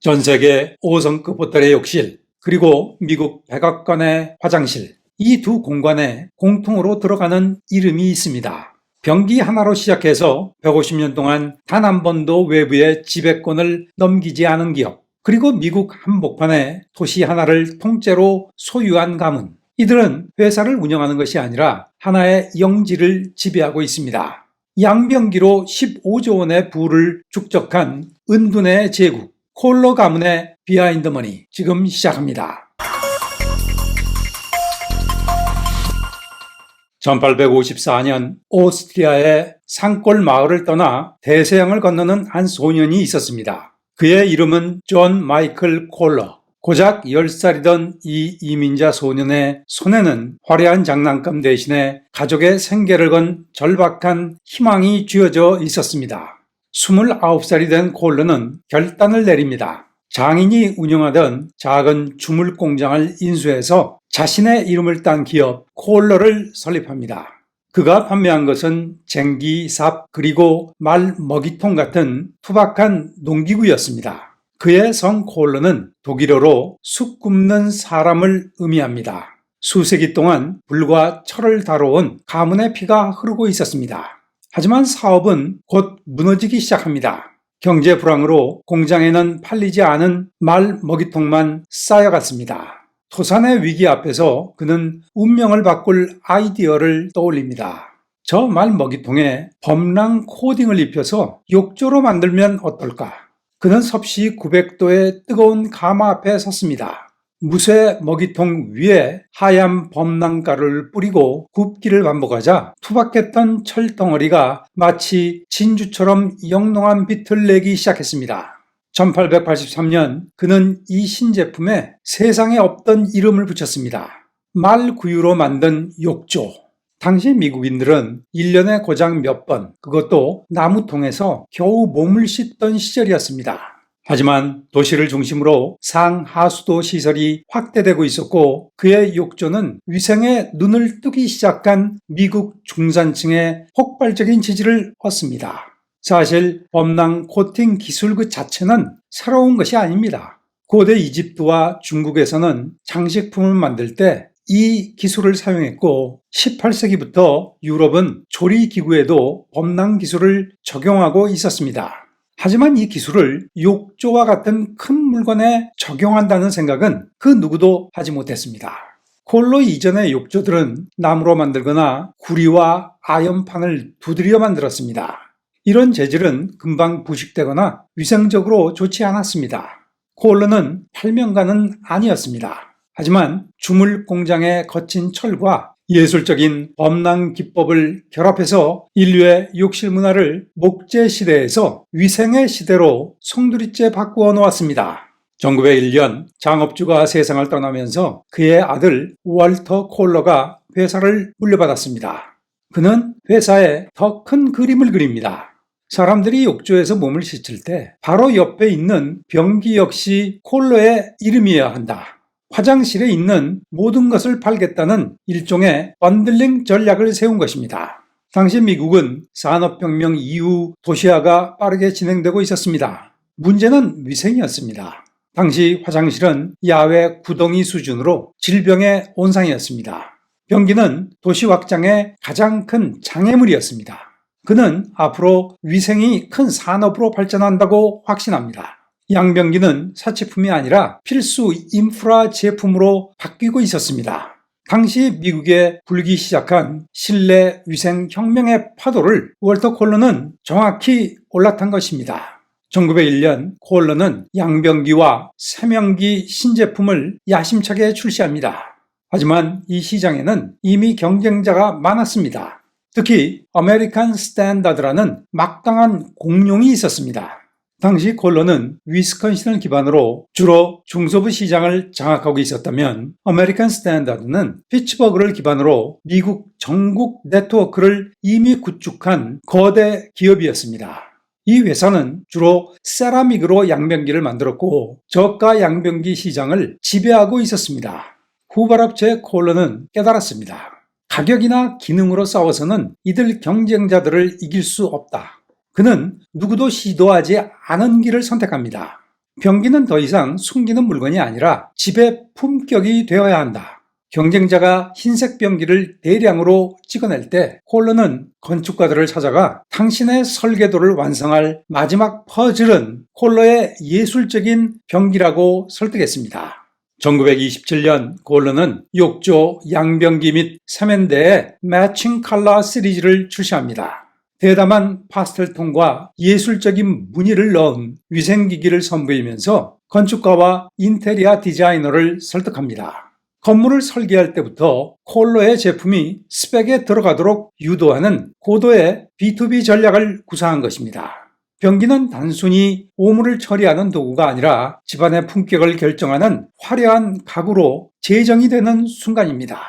전 세계 5성급 호텔의 욕실, 그리고 미국 백악관의 화장실, 이 두 공간에 공통으로 들어가는 이름이 있습니다. 병기 하나로 시작해서 150년 동안 단 한 번도 외부에 지배권을 넘기지 않은 기업, 그리고 미국 한복판에 도시 하나를 통째로 소유한 가문. 이들은 회사를 운영하는 것이 아니라 하나의 영지를 지배하고 있습니다. 양병기로 15조 원의 부를 축적한 은둔의 제국, 콜러 가문의 비하인드 머니, 지금 시작합니다. 1854년 오스트리아의 산골 마을을 떠나 대서양을 건너는 한 소년이 있었습니다. 그의 이름은 존 마이클 콜러. 고작 10살이던 이 이민자 소년의 손에는 화려한 장난감 대신에 가족의 생계를 건 절박한 희망이 쥐어져 있었습니다. 29살이 된 콜러는 결단을 내립니다. 장인이 운영하던 작은 주물 공장을 인수해서 자신의 이름을 딴 기업 콜러를 설립합니다. 그가 판매한 것은 쟁기, 삽, 그리고 말 먹이통 같은 투박한 농기구였습니다. 그의 성 콜러는 독일어로 숯 굽는 사람을 의미합니다. 수세기 동안 불과 철을 다뤄온 가문의 피가 흐르고 있었습니다. 하지만 사업은 곧 무너지기 시작합니다. 경제 불황으로 공장에는 팔리지 않은 말 먹이통만 쌓여갔습니다. 토산의 위기 앞에서 그는 운명을 바꿀 아이디어를 떠올립니다. 저 말 먹이통에 범랑 코딩을 입혀서 욕조로 만들면 어떨까? 그는 섭씨 900도의 뜨거운 가마 앞에 섰습니다. 무쇠 먹이통 위에 하얀 범랑가루를 뿌리고 굽기를 반복하자 투박했던 철덩어리가 마치 진주처럼 영롱한 빛을 내기 시작했습니다. 1883년 그는 이 신제품에 세상에 없던 이름을 붙였습니다. 말구유로 만든 욕조. 당시 미국인들은 1년에 고작 몇 번, 그것도 나무통에서 겨우 몸을 씻던 시절이었습니다. 하지만 도시를 중심으로 상하수도 시설이 확대되고 있었고 그의 욕조는 위생에 눈을 뜨기 시작한 미국 중산층의 폭발적인 지지를 얻습니다. 사실 범랑 코팅 기술 그 자체는 새로운 것이 아닙니다. 고대 이집트와 중국에서는 장식품을 만들 때 이 기술을 사용했고 18세기부터 유럽은 조리기구에도 범랑 기술을 적용하고 있었습니다. 하지만 이 기술을 욕조와 같은 큰 물건에 적용한다는 생각은 그 누구도 하지 못했습니다. 콜러 이전의 욕조들은 나무로 만들거나 구리와 아연판을 두드려 만들었습니다. 이런 재질은 금방 부식되거나 위생적으로 좋지 않았습니다. 콜러는 발명가는 아니었습니다. 하지만 주물 공장의 거친 철과 예술적인 범랑 기법을 결합해서 인류의 욕실 문화를 목재 시대에서 위생의 시대로 송두리째 바꾸어 놓았습니다. 1901년 장업주가 세상을 떠나면서 그의 아들 월터 콜러가 회사를 물려받았습니다. 그는 회사에 더 큰 그림을 그립니다. 사람들이 욕조에서 몸을 씻을 때 바로 옆에 있는 변기 역시 콜러의 이름이어야 한다. 화장실에 있는 모든 것을 팔겠다는 일종의 번들링 전략을 세운 것입니다. 당시 미국은 산업혁명 이후 도시화가 빠르게 진행되고 있었습니다. 문제는 위생이었습니다. 당시 화장실은 야외 구덩이 수준으로 질병의 온상이었습니다. 변기는 도시 확장의 가장 큰 장애물이었습니다. 그는 앞으로 위생이 큰 산업으로 발전한다고 확신합니다. 양변기는 사치품이 아니라 필수 인프라 제품으로 바뀌고 있었습니다. 당시 미국에 불기 시작한 실내 위생 혁명의 파도를 월터 콜러는 정확히 올라탄 것입니다. 1901년 콜러는 양변기와 세면기 신제품을 야심차게 출시합니다. 하지만 이 시장에는 이미 경쟁자가 많았습니다. 특히 아메리칸 스탠다드라는 막강한 공룡이 있었습니다. 당시 콜러는 위스콘신을 기반으로 주로 중소부 시장을 장악하고 있었다면 아메리칸 스탠다드는 피츠버그를 기반으로 미국 전국 네트워크를 이미 구축한 거대 기업이었습니다. 이 회사는 주로 세라믹으로 양변기를 만들었고 저가 양변기 시장을 지배하고 있었습니다. 후발업체 콜러는 깨달았습니다. 가격이나 기능으로 싸워서는 이들 경쟁자들을 이길 수 없다. 그는 누구도 시도하지 않은 길을 선택합니다. 병기는 더 이상 숨기는 물건이 아니라 집의 품격이 되어야 한다. 경쟁자가 흰색 병기를 대량으로 찍어낼 때 콜러는 건축가들을 찾아가 당신의 설계도를 완성할 마지막 퍼즐은 콜러의 예술적인 병기라고 설득했습니다. 1927년 콜러는 욕조, 양병기 및 세면대의 매칭 컬러 시리즈를 출시합니다. 대담한 파스텔 톤과 예술적인 무늬를 넣은 위생기기를 선보이면서 건축가와 인테리어 디자이너를 설득합니다. 건물을 설계할 때부터 콜러의 제품이 스펙에 들어가도록 유도하는 고도의 B2B 전략을 구사한 것입니다. 병기는 단순히 오물을 처리하는 도구가 아니라 집안의 품격을 결정하는 화려한 가구로 재정이 되는 순간입니다.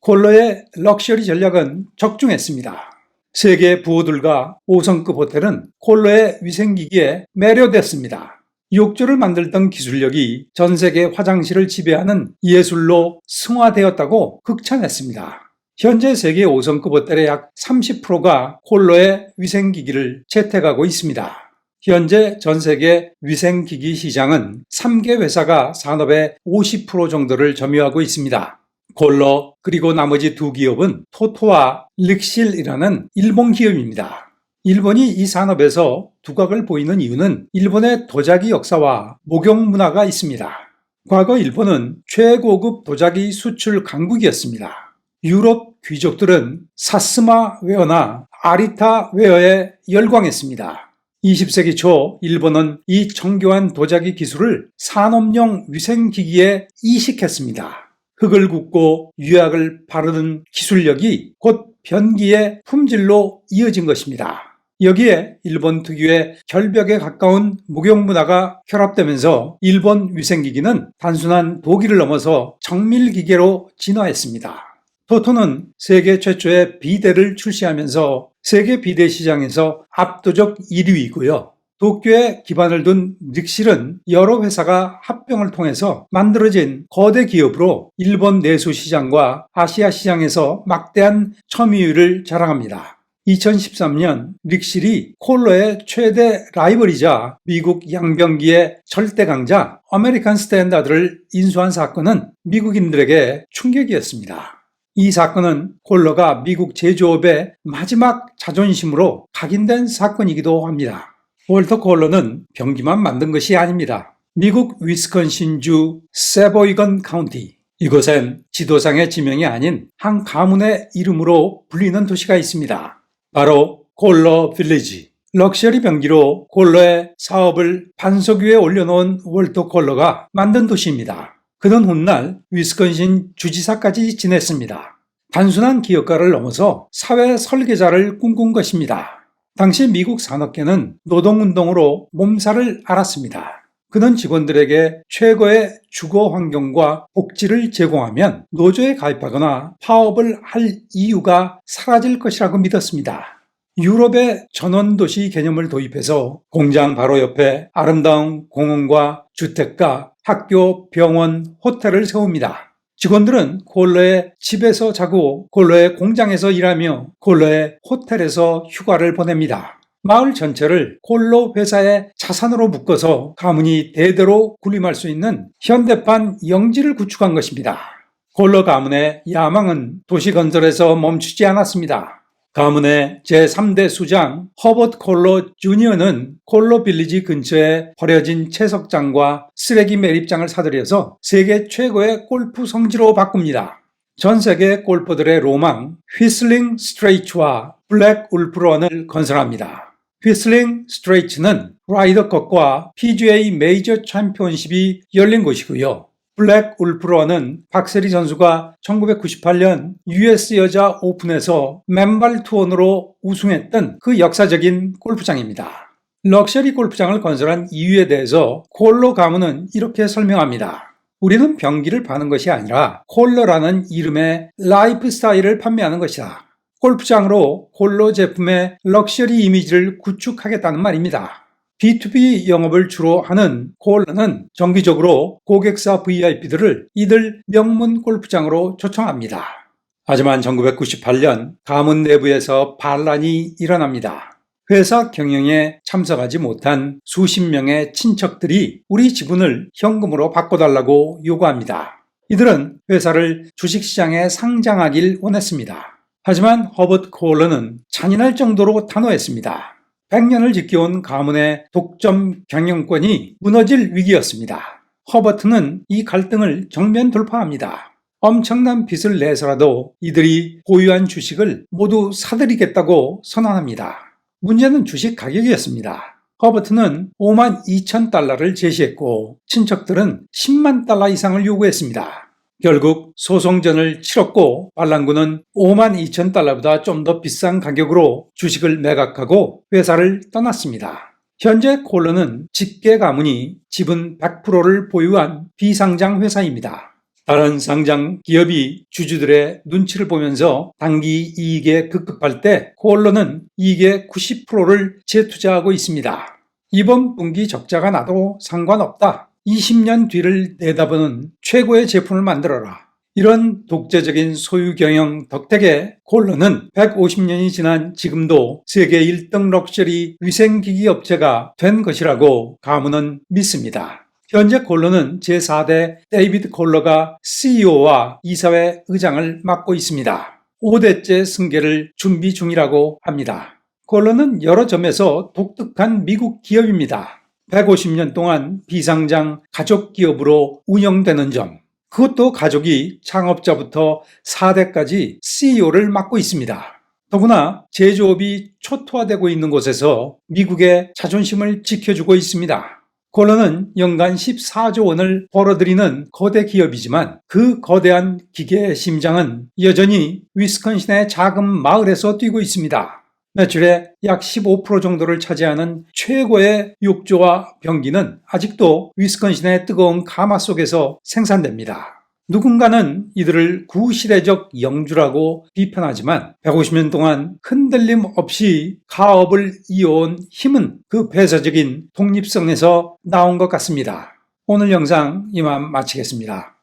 콜러의 럭셔리 전략은 적중했습니다. 세계 부호들과 5성급 호텔은 콜러의 위생기기에 매료됐습니다. 욕조를 만들던 기술력이 전 세계 화장실을 지배하는 예술로 승화되었다고 극찬했습니다. 현재 세계 5성급 호텔의 약 30%가 콜러의 위생기기를 채택하고 있습니다. 현재 전 세계 위생기기 시장은 3개 회사가 산업의 50% 정도를 점유하고 있습니다. 콜러 그리고 나머지 두 기업은 토토와 릭실이라는 일본 기업입니다. 일본이 이 산업에서 두각을 보이는 이유는 일본의 도자기 역사와 목욕 문화가 있습니다. 과거 일본은 최고급 도자기 수출 강국이었습니다. 유럽 귀족들은 사스마 웨어나 아리타 웨어에 열광했습니다. 20세기 초 일본은 이 정교한 도자기 기술을 산업용 위생기기에 이식했습니다. 흙을 굽고 유약을 바르는 기술력이 곧 변기의 품질로 이어진 것입니다. 여기에 일본 특유의 결벽에 가까운 목욕 문화가 결합되면서 일본 위생기기는 단순한 도기를 넘어서 정밀기계로 진화했습니다. 토토는 세계 최초의 비데를 출시하면서 세계 비데 시장에서 압도적 1위이고요. 도쿄에 기반을 둔 릭실은 여러 회사가 합병을 통해서 만들어진 거대 기업으로 일본 내수 시장과 아시아 시장에서 막대한 점유율을 자랑합니다. 2013년 릭실이 콜러의 최대 라이벌이자 미국 양병기의 절대 강자 아메리칸 스탠다드를 인수한 사건은 미국인들에게 충격이었습니다. 이 사건은 콜러가 미국 제조업의 마지막 자존심으로 각인된 사건이기도 합니다. 월터 콜러는 병기만 만든 것이 아닙니다. 미국 위스콘신주 세보이건 카운티, 이곳엔 지도상의 지명이 아닌 한 가문의 이름으로 불리는 도시가 있습니다. 바로 콜러 빌리지. 럭셔리 병기로 콜러의 사업을 반석 위에 올려놓은 월터 콜러가 만든 도시입니다. 그는 훗날 위스콘신 주지사까지 지냈습니다. 단순한 기업가를 넘어서 사회 설계자를 꿈꾼 것입니다. 당시 미국 산업계는 노동운동으로 몸살을 앓았습니다. 그는 직원들에게 최고의 주거 환경과 복지를 제공하면 노조에 가입하거나 파업을 할 이유가 사라질 것이라고 믿었습니다. 유럽의 전원도시 개념을 도입해서 공장 바로 옆에 아름다운 공원과 주택가, 학교, 병원, 호텔을 세웁니다. 직원들은 콜러의 집에서 자고 콜러의 공장에서 일하며 콜러의 호텔에서 휴가를 보냅니다. 마을 전체를 콜러 회사의 자산으로 묶어서 가문이 대대로 군림할 수 있는 현대판 영지를 구축한 것입니다. 콜러 가문의 야망은 도시 건설에서 멈추지 않았습니다. 가문의 제3대 수장 허버트 콜러 주니어는 콜러 빌리지 근처에 버려진 채석장과 쓰레기 매립장을 사들여서 세계 최고의 골프 성지로 바꿉니다. 전 세계 골퍼들의 로망 휘슬링 스트레이츠와 블랙 울프런을 건설합니다. 휘슬링 스트레이츠는 라이더컵과 PGA 메이저 챔피언십이 열린 곳이고요. 블랙 울프런은 박세리 선수가 1998년 US 여자 오픈에서 맨발 투혼으로 우승했던 그 역사적인 골프장입니다. 럭셔리 골프장을 건설한 이유에 대해서 콜러 가문은 이렇게 설명합니다. 우리는 병기를 파는 것이 아니라 콜러라는 이름의 라이프 스타일을 판매하는 것이다. 골프장으로 콜러 제품의 럭셔리 이미지를 구축하겠다는 말입니다. B2B 영업을 주로 하는 콜러는 정기적으로 고객사 VIP들을 이들 명문 골프장으로 초청합니다. 하지만 1998년 가문 내부에서 반란이 일어납니다. 회사 경영에 참석하지 못한 수십 명의 친척들이 우리 지분을 현금으로 바꿔달라고 요구합니다. 이들은 회사를 주식시장에 상장하길 원했습니다. 하지만 허버트 콜러는 잔인할 정도로 단호했습니다. 100년을 지켜온 가문의 독점 경영권이 무너질 위기였습니다. 허버트는 이 갈등을 정면 돌파합니다. 엄청난 빚을 내서라도 이들이 보유한 주식을 모두 사들이겠다고 선언합니다. 문제는 주식 가격이었습니다. 허버트는 5만 2천 달러를 제시했고 친척들은 10만 달러 이상을 요구했습니다. 결국 소송전을 치렀고 반란군은 5만 2천 달러보다 좀 더 비싼 가격으로 주식을 매각하고 회사를 떠났습니다. 현재 콜러는 직계 가문이 지분 100%를 보유한 비상장 회사입니다. 다른 상장 기업이 주주들의 눈치를 보면서 단기 이익에 급급할 때 콜러는 이익의 90%를 재투자하고 있습니다. 이번 분기 적자가 나도 상관없다. 20년 뒤를 내다보는 최고의 제품을 만들어라. 이런 독재적인 소유 경영 덕택에 콜러는 150년이 지난 지금도 세계 1등 럭셔리 위생기기 업체가 된 것이라고 가문은 믿습니다. 현재 콜러는 제4대 데이비드 콜러가 CEO와 이사회 의장을 맡고 있습니다. 5대째 승계를 준비 중이라고 합니다. 콜러는 여러 점에서 독특한 미국 기업입니다. 150년 동안 비상장 가족 기업으로 운영되는 점, 그것도 가족이 창업자부터 4대까지 CEO를 맡고 있습니다. 더구나 제조업이 초토화되고 있는 곳에서 미국의 자존심을 지켜주고 있습니다. 콜러는 연간 14조 원을 벌어들이는 거대 기업이지만 그 거대한 기계의 심장은 여전히 위스콘신의 작은 마을에서 뛰고 있습니다. 매출의 약 15% 정도를 차지하는 최고의 욕조와 변기는 아직도 위스콘신의 뜨거운 가마 속에서 생산됩니다. 누군가는 이들을 구시대적 영주라고 비판하지만 150년 동안 흔들림 없이 가업을 이어온 힘은 그 폐쇄적인 독립성에서 나온 것 같습니다. 오늘 영상 이만 마치겠습니다.